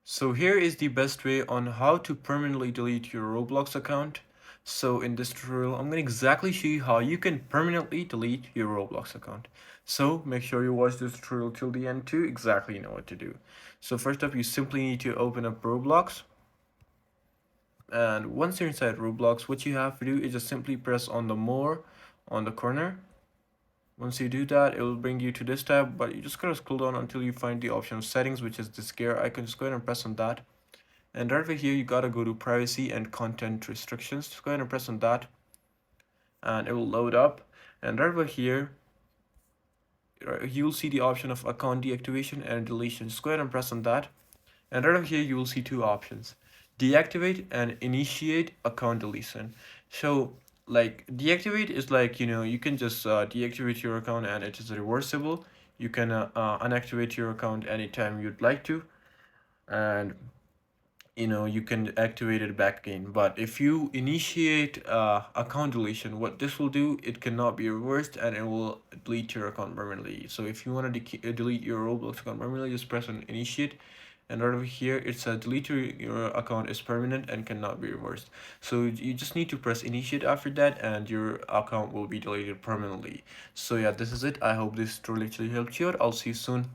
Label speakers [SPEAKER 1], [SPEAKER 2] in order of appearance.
[SPEAKER 1] So here is the best way on how to permanently delete your Roblox account. So in this tutorial, I'm going to exactly show you how you can permanently delete your Roblox account. So make sure you watch this tutorial till the end to exactly know what to do. So first up, you simply need to open up Roblox. And once you're inside Roblox, what you have to do is just simply press on the more on the corner. Once you do that, it will bring you to this tab, but you just gotta scroll down until you find the option of settings, which is this gear icon. Just go ahead and press on that. And right over here, you gotta go to privacy and content restrictions. Just go ahead and press on that, and it will load up. And right over here, you'll see the option of account deactivation and deletion. Just go ahead and press on that. And right over here, you will see two options: deactivate and initiate account deletion. So like deactivate is like, you can just deactivate your account and it is reversible. You can unactivate your account anytime you'd like to, and you can activate it back again. But if you initiate account deletion, what this will do, it cannot be reversed and it will delete your account permanently. So if you want to delete your Roblox account permanently, just press on initiate, and right over here it says delete your account is permanent and cannot be reversed. So you just need to press initiate after that and your account will be deleted permanently. So yeah, this is it. I hope this tutorial actually helped you out. I'll see you soon.